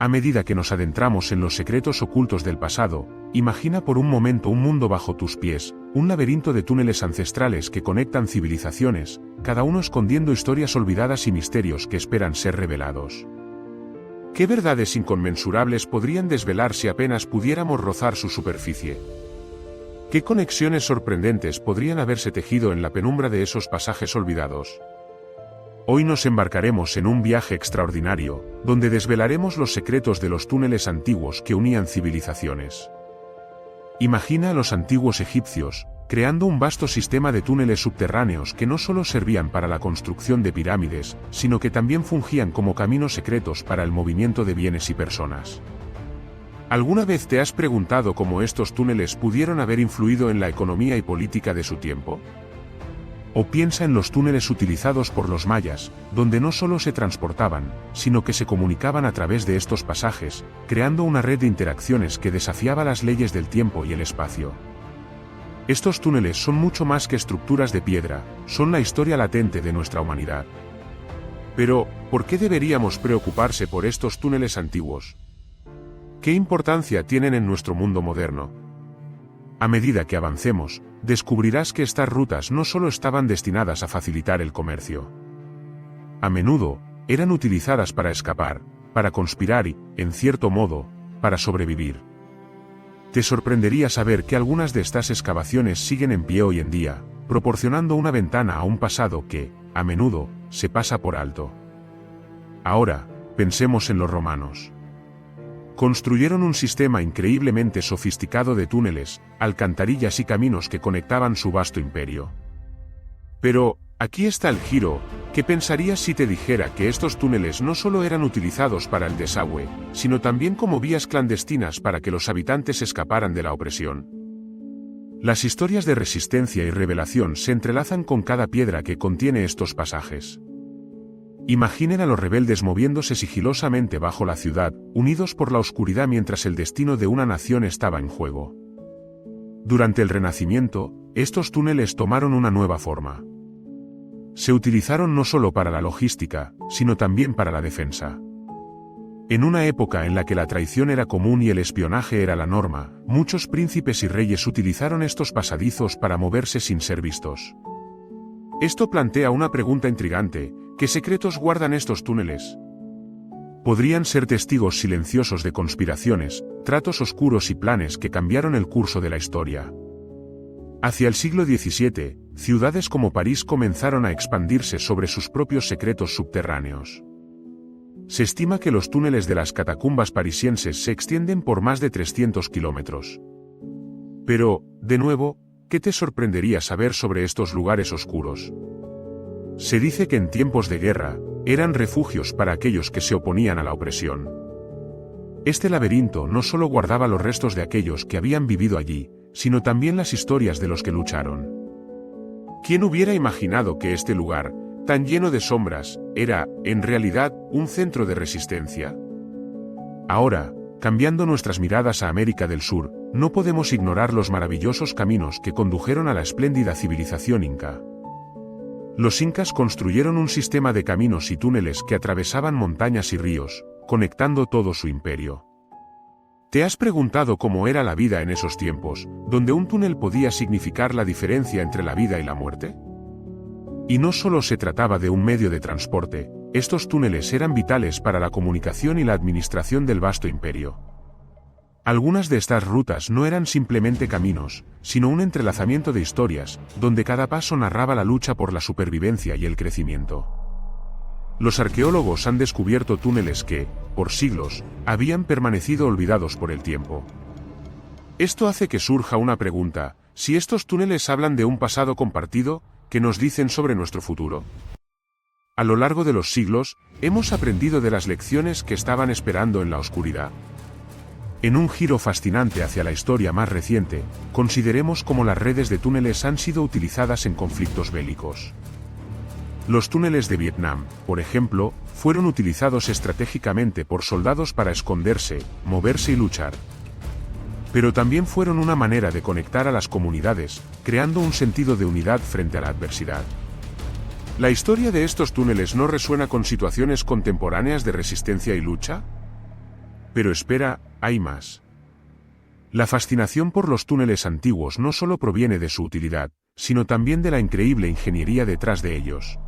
A medida que nos adentramos en los secretos ocultos del pasado, imagina por un momento un mundo bajo tus pies, un laberinto de túneles ancestrales que conectan civilizaciones, cada uno escondiendo historias olvidadas y misterios que esperan ser revelados. ¿Qué verdades inconmensurables podrían desvelar si apenas pudiéramos rozar su superficie? ¿Qué conexiones sorprendentes podrían haberse tejido en la penumbra de esos pasajes olvidados? Hoy nos embarcaremos en un viaje extraordinario, donde desvelaremos los secretos de los túneles antiguos que unían civilizaciones. Imagina a los antiguos egipcios, creando un vasto sistema de túneles subterráneos que no solo servían para la construcción de pirámides, sino que también fungían como caminos secretos para el movimiento de bienes y personas. ¿Alguna vez te has preguntado cómo estos túneles pudieron haber influido en la economía y política de su tiempo? O piensa en los túneles utilizados por los mayas, donde no solo se transportaban, sino que se comunicaban a través de estos pasajes, creando una red de interacciones que desafiaba las leyes del tiempo y el espacio. Estos túneles son mucho más que estructuras de piedra, son la historia latente de nuestra humanidad. Pero, ¿por qué deberíamos preocuparse por estos túneles antiguos? ¿Qué importancia tienen en nuestro mundo moderno? A medida que avancemos, descubrirás que estas rutas no solo estaban destinadas a facilitar el comercio. A menudo, eran utilizadas para escapar, para conspirar y, en cierto modo, para sobrevivir. Te sorprendería saber que algunas de estas excavaciones siguen en pie hoy en día, proporcionando una ventana a un pasado que, a menudo, se pasa por alto. Ahora, pensemos en los romanos. Construyeron un sistema increíblemente sofisticado de túneles, alcantarillas y caminos que conectaban su vasto imperio. Pero, aquí está el giro. ¿Qué pensarías si te dijera que estos túneles no solo eran utilizados para el desagüe, sino también como vías clandestinas para que los habitantes escaparan de la opresión? Las historias de resistencia y revelación se entrelazan con cada piedra que contiene estos pasajes. Imaginen a los rebeldes moviéndose sigilosamente bajo la ciudad, unidos por la oscuridad mientras el destino de una nación estaba en juego. Durante el Renacimiento, estos túneles tomaron una nueva forma. Se utilizaron no solo para la logística, sino también para la defensa. En una época en la que la traición era común y el espionaje era la norma, muchos príncipes y reyes utilizaron estos pasadizos para moverse sin ser vistos. Esto plantea una pregunta intrigante: ¿qué secretos guardan estos túneles? Podrían ser testigos silenciosos de conspiraciones, tratos oscuros y planes que cambiaron el curso de la historia. Hacia el siglo XVII, ciudades como París comenzaron a expandirse sobre sus propios secretos subterráneos. Se estima que los túneles de las catacumbas parisienses se extienden por más de 300 kilómetros. Pero, de nuevo, ¿qué te sorprendería saber sobre estos lugares oscuros? Se dice que en tiempos de guerra, eran refugios para aquellos que se oponían a la opresión. Este laberinto no solo guardaba los restos de aquellos que habían vivido allí, sino también las historias de los que lucharon. ¿Quién hubiera imaginado que este lugar, tan lleno de sombras, era, en realidad, un centro de resistencia? Ahora, cambiando nuestras miradas a América del Sur, no podemos ignorar los maravillosos caminos que condujeron a la espléndida civilización inca. Los incas construyeron un sistema de caminos y túneles que atravesaban montañas y ríos, conectando todo su imperio. ¿Te has preguntado cómo era la vida en esos tiempos, donde un túnel podía significar la diferencia entre la vida y la muerte? Y no solo se trataba de un medio de transporte, estos túneles eran vitales para la comunicación y la administración del vasto imperio. Algunas de estas rutas no eran simplemente caminos, sino un entrelazamiento de historias, donde cada paso narraba la lucha por la supervivencia y el crecimiento. Los arqueólogos han descubierto túneles que, por siglos, habían permanecido olvidados por el tiempo. Esto hace que surja una pregunta: si estos túneles hablan de un pasado compartido, ¿qué nos dicen sobre nuestro futuro? A lo largo de los siglos, hemos aprendido de las lecciones que estaban esperando en la oscuridad. En un giro fascinante hacia la historia más reciente, consideremos cómo las redes de túneles han sido utilizadas en conflictos bélicos. Los túneles de Vietnam, por ejemplo, fueron utilizados estratégicamente por soldados para esconderse, moverse y luchar. Pero también fueron una manera de conectar a las comunidades, creando un sentido de unidad frente a la adversidad. ¿La historia de estos túneles no resuena con situaciones contemporáneas de resistencia y lucha? Pero espera, hay más. La fascinación por los túneles antiguos no solo proviene de su utilidad, sino también de la increíble ingeniería detrás de ellos.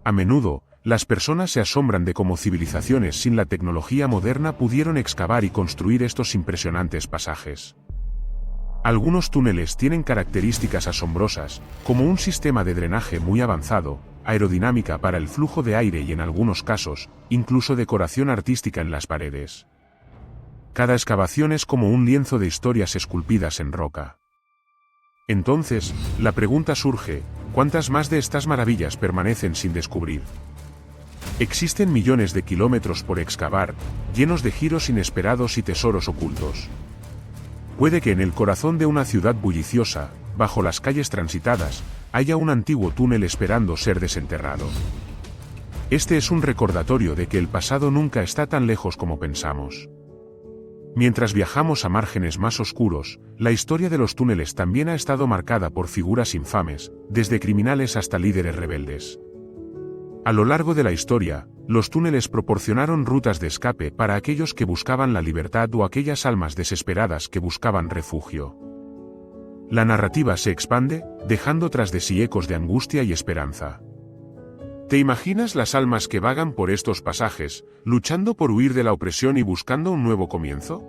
A menudo, las personas se asombran de cómo civilizaciones sin la tecnología moderna pudieron excavar y construir estos impresionantes pasajes. Algunos túneles tienen características asombrosas, como un sistema de drenaje muy avanzado, aerodinámica para el flujo de aire y en algunos casos, incluso decoración artística en las paredes. Cada excavación es como un lienzo de historias esculpidas en roca. Entonces, la pregunta surge, ¿cuántas más de estas maravillas permanecen sin descubrir? Existen millones de kilómetros por excavar, llenos de giros inesperados y tesoros ocultos. Puede que en el corazón de una ciudad bulliciosa, bajo las calles transitadas, haya un antiguo túnel esperando ser desenterrado. Este es un recordatorio de que el pasado nunca está tan lejos como pensamos. Mientras viajamos a márgenes más oscuros, la historia de los túneles también ha estado marcada por figuras infames, desde criminales hasta líderes rebeldes. A lo largo de la historia, los túneles proporcionaron rutas de escape para aquellos que buscaban la libertad o aquellas almas desesperadas que buscaban refugio. La narrativa se expande, dejando tras de sí ecos de angustia y esperanza. ¿Te imaginas las almas que vagan por estos pasajes, luchando por huir de la opresión y buscando un nuevo comienzo?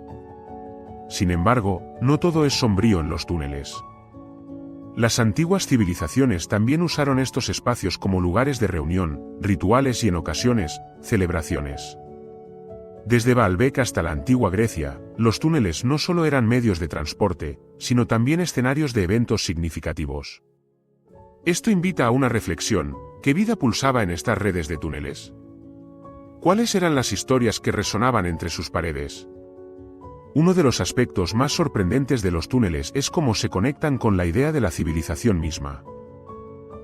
Sin embargo, no todo es sombrío en los túneles. Las antiguas civilizaciones también usaron estos espacios como lugares de reunión, rituales y en ocasiones, celebraciones. Desde Baalbek hasta la antigua Grecia, los túneles no solo eran medios de transporte, sino también escenarios de eventos significativos. Esto invita a una reflexión: ¿qué vida pulsaba en estas redes de túneles? ¿Cuáles eran las historias que resonaban entre sus paredes? Uno de los aspectos más sorprendentes de los túneles es cómo se conectan con la idea de la civilización misma.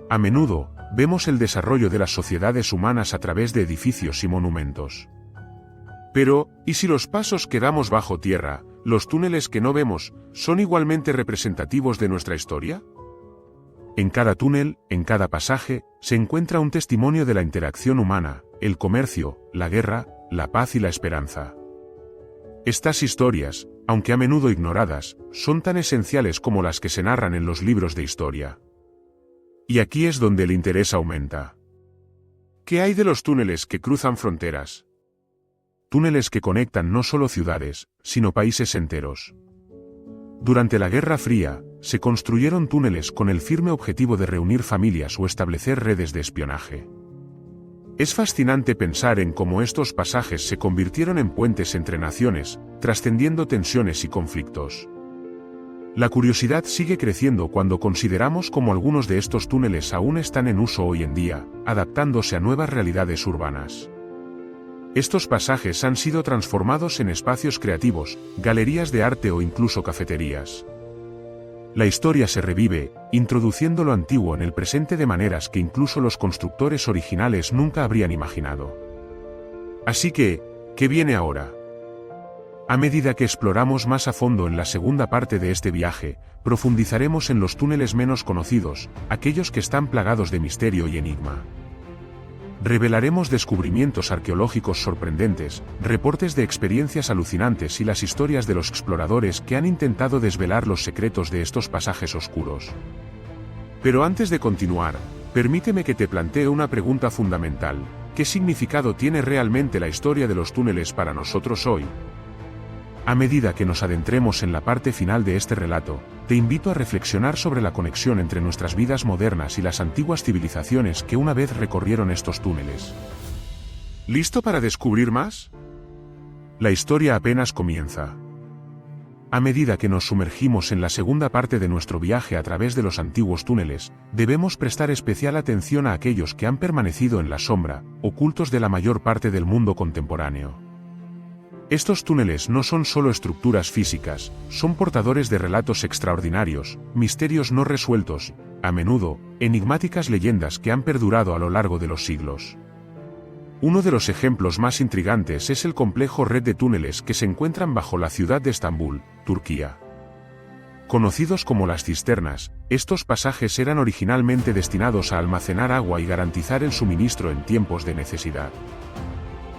A menudo, vemos el desarrollo de las sociedades humanas a través de edificios y monumentos. Pero, ¿y si los pasos que damos bajo tierra, los túneles que no vemos, son igualmente representativos de nuestra historia? En cada túnel, en cada pasaje, se encuentra un testimonio de la interacción humana, el comercio, la guerra, la paz y la esperanza. Estas historias, aunque a menudo ignoradas, son tan esenciales como las que se narran en los libros de historia. Y aquí es donde el interés aumenta. ¿Qué hay de los túneles que cruzan fronteras? Túneles que conectan no solo ciudades, sino países enteros. Durante la Guerra Fría, se construyeron túneles con el firme objetivo de reunir familias o establecer redes de espionaje. Es fascinante pensar en cómo estos pasajes se convirtieron en puentes entre naciones, trascendiendo tensiones y conflictos. La curiosidad sigue creciendo cuando consideramos cómo algunos de estos túneles aún están en uso hoy en día, adaptándose a nuevas realidades urbanas. Estos pasajes han sido transformados en espacios creativos, galerías de arte o incluso cafeterías. La historia se revive, introduciendo lo antiguo en el presente de maneras que incluso los constructores originales nunca habrían imaginado. Así que, ¿qué viene ahora? A medida que exploramos más a fondo en la segunda parte de este viaje, profundizaremos en los túneles menos conocidos, aquellos que están plagados de misterio y enigma. Revelaremos descubrimientos arqueológicos sorprendentes, reportes de experiencias alucinantes y las historias de los exploradores que han intentado desvelar los secretos de estos pasajes oscuros. Pero antes de continuar, permíteme que te plantee una pregunta fundamental: ¿qué significado tiene realmente la historia de los túneles para nosotros hoy? A medida que nos adentremos en la parte final de este relato, te invito a reflexionar sobre la conexión entre nuestras vidas modernas y las antiguas civilizaciones que una vez recorrieron estos túneles. ¿Listo para descubrir más? La historia apenas comienza. A medida que nos sumergimos en la segunda parte de nuestro viaje a través de los antiguos túneles, debemos prestar especial atención a aquellos que han permanecido en la sombra, ocultos de la mayor parte del mundo contemporáneo. Estos túneles no son solo estructuras físicas, son portadores de relatos extraordinarios, misterios no resueltos, a menudo, enigmáticas leyendas que han perdurado a lo largo de los siglos. Uno de los ejemplos más intrigantes es el complejo red de túneles que se encuentran bajo la ciudad de Estambul, Turquía. Conocidos como las cisternas, estos pasajes eran originalmente destinados a almacenar agua y garantizar el suministro en tiempos de necesidad.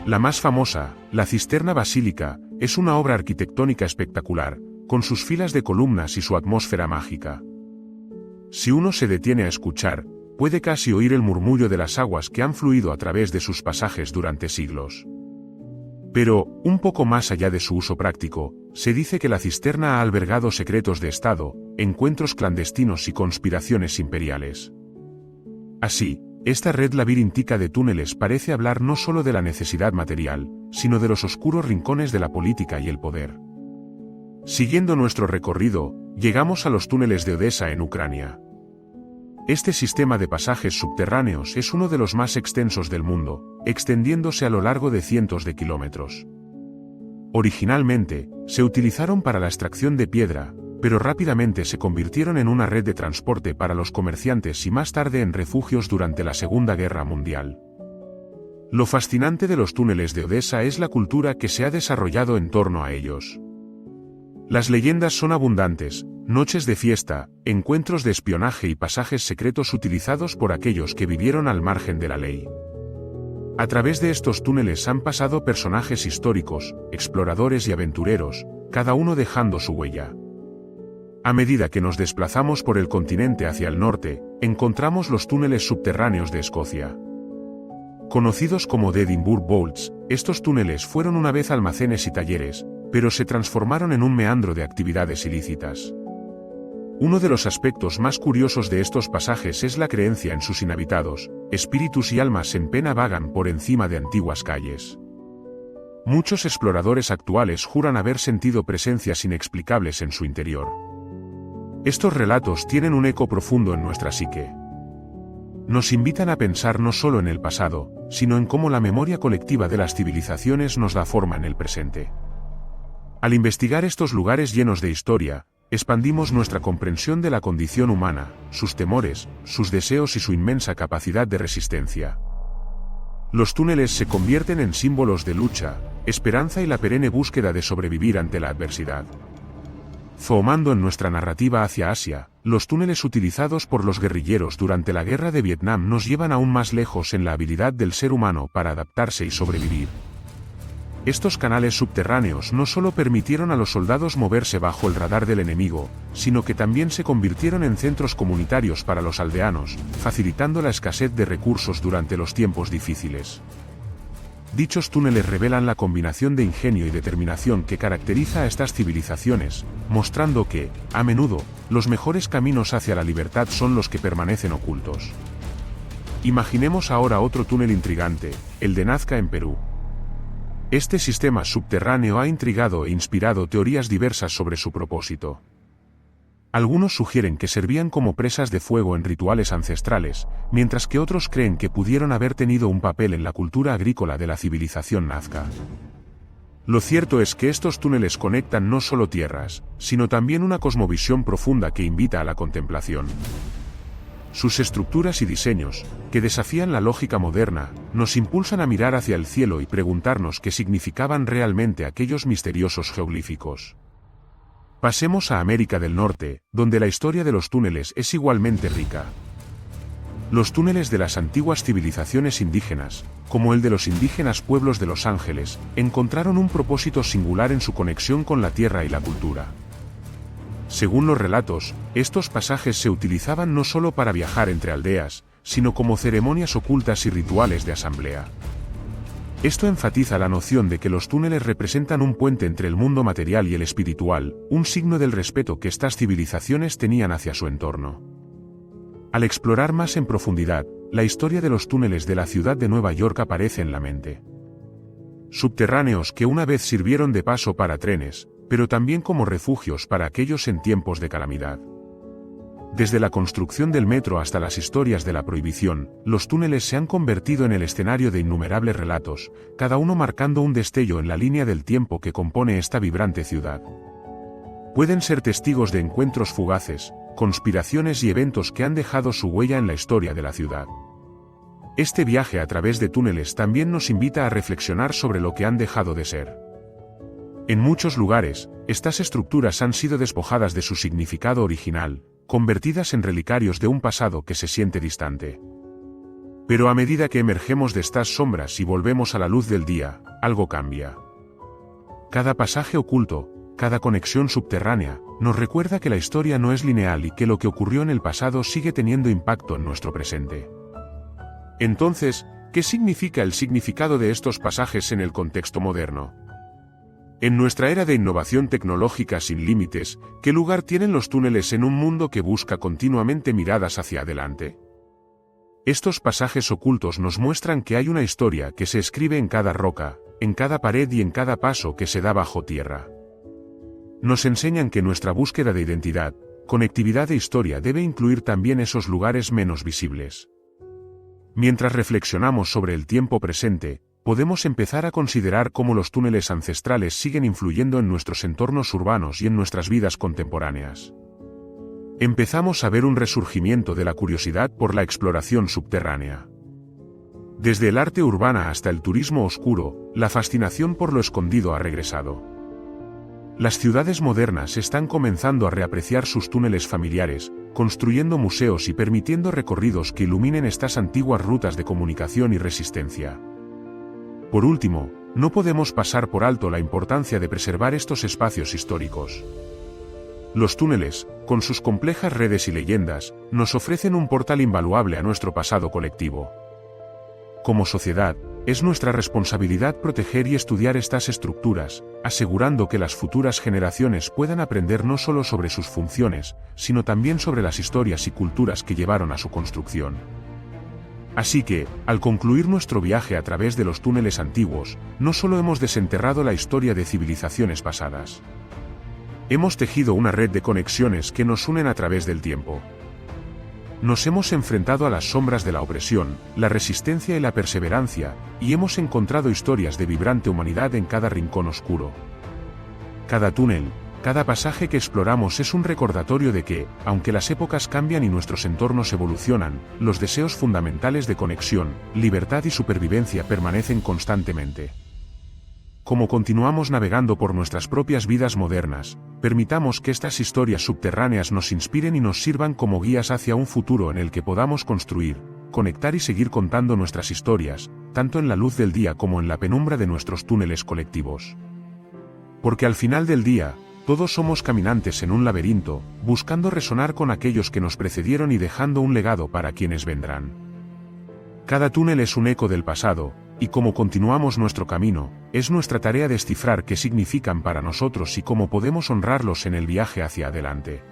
La más famosa, la Cisterna Basílica, es una obra arquitectónica espectacular, con sus filas de columnas y su atmósfera mágica. Si uno se detiene a escuchar, puede casi oír el murmullo de las aguas que han fluido a través de sus pasajes durante siglos. Pero, un poco más allá de su uso práctico, se dice que la cisterna ha albergado secretos de Estado, encuentros clandestinos y conspiraciones imperiales. Así, esta red labiríntica de túneles parece hablar no solo de la necesidad material, sino de los oscuros rincones de la política y el poder. Siguiendo nuestro recorrido, llegamos a los túneles de Odesa en Ucrania. Este sistema de pasajes subterráneos es uno de los más extensos del mundo, extendiéndose a lo largo de cientos de kilómetros. Originalmente, se utilizaron para la extracción de piedra, pero rápidamente se convirtieron en una red de transporte para los comerciantes y más tarde en refugios durante la Segunda Guerra Mundial. Lo fascinante de los túneles de Odesa es la cultura que se ha desarrollado en torno a ellos. Las leyendas son abundantes, noches de fiesta, encuentros de espionaje y pasajes secretos utilizados por aquellos que vivieron al margen de la ley. A través de estos túneles han pasado personajes históricos, exploradores y aventureros, cada uno dejando su huella. A medida que nos desplazamos por el continente hacia el norte, encontramos los túneles subterráneos de Escocia. Conocidos como The Edinburgh Vaults, estos túneles fueron una vez almacenes y talleres, pero se transformaron en un meandro de actividades ilícitas. Uno de los aspectos más curiosos de estos pasajes es la creencia en sus inhabitados, espíritus y almas en pena vagan por encima de antiguas calles. Muchos exploradores actuales juran haber sentido presencias inexplicables en su interior. Estos relatos tienen un eco profundo en nuestra psique. Nos invitan a pensar no solo en el pasado, sino en cómo la memoria colectiva de las civilizaciones nos da forma en el presente. Al investigar estos lugares llenos de historia, expandimos nuestra comprensión de la condición humana, sus temores, sus deseos y su inmensa capacidad de resistencia. Los túneles se convierten en símbolos de lucha, esperanza y la perenne búsqueda de sobrevivir ante la adversidad. Zoomando en nuestra narrativa hacia Asia, los túneles utilizados por los guerrilleros durante la Guerra de Vietnam nos llevan aún más lejos en la habilidad del ser humano para adaptarse y sobrevivir. Estos canales subterráneos no solo permitieron a los soldados moverse bajo el radar del enemigo, sino que también se convirtieron en centros comunitarios para los aldeanos, facilitando la escasez de recursos durante los tiempos difíciles. Dichos túneles revelan la combinación de ingenio y determinación que caracteriza a estas civilizaciones, mostrando que, a menudo, los mejores caminos hacia la libertad son los que permanecen ocultos. Imaginemos ahora otro túnel intrigante, el de Nazca en Perú. Este sistema subterráneo ha intrigado e inspirado teorías diversas sobre su propósito. Algunos sugieren que servían como presas de fuego en rituales ancestrales, mientras que otros creen que pudieron haber tenido un papel en la cultura agrícola de la civilización nazca. Lo cierto es que estos túneles conectan no solo tierras, sino también una cosmovisión profunda que invita a la contemplación. Sus estructuras y diseños, que desafían la lógica moderna, nos impulsan a mirar hacia el cielo y preguntarnos qué significaban realmente aquellos misteriosos geoglíficos. Pasemos a América del Norte, donde la historia de los túneles es igualmente rica. Los túneles de las antiguas civilizaciones indígenas, como el de los indígenas pueblos de Los Ángeles, encontraron un propósito singular en su conexión con la tierra y la cultura. Según los relatos, estos pasajes se utilizaban no solo para viajar entre aldeas, sino como ceremonias ocultas y rituales de asamblea. Esto enfatiza la noción de que los túneles representan un puente entre el mundo material y el espiritual, un signo del respeto que estas civilizaciones tenían hacia su entorno. Al explorar más en profundidad, la historia de los túneles de la ciudad de Nueva York aparece en la mente. Subterráneos que una vez sirvieron de paso para trenes, pero también como refugios para aquellos en tiempos de calamidad. Desde la construcción del metro hasta las historias de la prohibición, los túneles se han convertido en el escenario de innumerables relatos, cada uno marcando un destello en la línea del tiempo que compone esta vibrante ciudad. Pueden ser testigos de encuentros fugaces, conspiraciones y eventos que han dejado su huella en la historia de la ciudad. Este viaje a través de túneles también nos invita a reflexionar sobre lo que han dejado de ser. En muchos lugares, estas estructuras han sido despojadas de su significado original, convertidas en relicarios de un pasado que se siente distante. Pero a medida que emergemos de estas sombras y volvemos a la luz del día, algo cambia. Cada pasaje oculto, cada conexión subterránea, nos recuerda que la historia no es lineal y que lo que ocurrió en el pasado sigue teniendo impacto en nuestro presente. Entonces, ¿qué significa el significado de estos pasajes en el contexto moderno? En nuestra era de innovación tecnológica sin límites, ¿qué lugar tienen los túneles en un mundo que busca continuamente miradas hacia adelante? Estos pasajes ocultos nos muestran que hay una historia que se escribe en cada roca, en cada pared y en cada paso que se da bajo tierra. Nos enseñan que nuestra búsqueda de identidad, conectividad e historia debe incluir también esos lugares menos visibles. Mientras reflexionamos sobre el tiempo presente, podemos empezar a considerar cómo los túneles ancestrales siguen influyendo en nuestros entornos urbanos y en nuestras vidas contemporáneas. Empezamos a ver un resurgimiento de la curiosidad por la exploración subterránea. Desde el arte urbana hasta el turismo oscuro, la fascinación por lo escondido ha regresado. Las ciudades modernas están comenzando a reapreciar sus túneles familiares, construyendo museos y permitiendo recorridos que iluminen estas antiguas rutas de comunicación y resistencia. Por último, no podemos pasar por alto la importancia de preservar estos espacios históricos. Los túneles, con sus complejas redes y leyendas, nos ofrecen un portal invaluable a nuestro pasado colectivo. Como sociedad, es nuestra responsabilidad proteger y estudiar estas estructuras, asegurando que las futuras generaciones puedan aprender no solo sobre sus funciones, sino también sobre las historias y culturas que llevaron a su construcción. Así que, al concluir nuestro viaje a través de los túneles antiguos, no solo hemos desenterrado la historia de civilizaciones pasadas. Hemos tejido una red de conexiones que nos unen a través del tiempo. Nos hemos enfrentado a las sombras de la opresión, la resistencia y la perseverancia, y hemos encontrado historias de vibrante humanidad en cada rincón oscuro. Cada túnel, cada pasaje que exploramos es un recordatorio de que, aunque las épocas cambian y nuestros entornos evolucionan, los deseos fundamentales de conexión, libertad y supervivencia permanecen constantemente. Como continuamos navegando por nuestras propias vidas modernas, permitamos que estas historias subterráneas nos inspiren y nos sirvan como guías hacia un futuro en el que podamos construir, conectar y seguir contando nuestras historias, tanto en la luz del día como en la penumbra de nuestros túneles colectivos. Porque al final del día, todos somos caminantes en un laberinto, buscando resonar con aquellos que nos precedieron y dejando un legado para quienes vendrán. Cada túnel es un eco del pasado, y como continuamos nuestro camino, es nuestra tarea descifrar qué significan para nosotros y cómo podemos honrarlos en el viaje hacia adelante.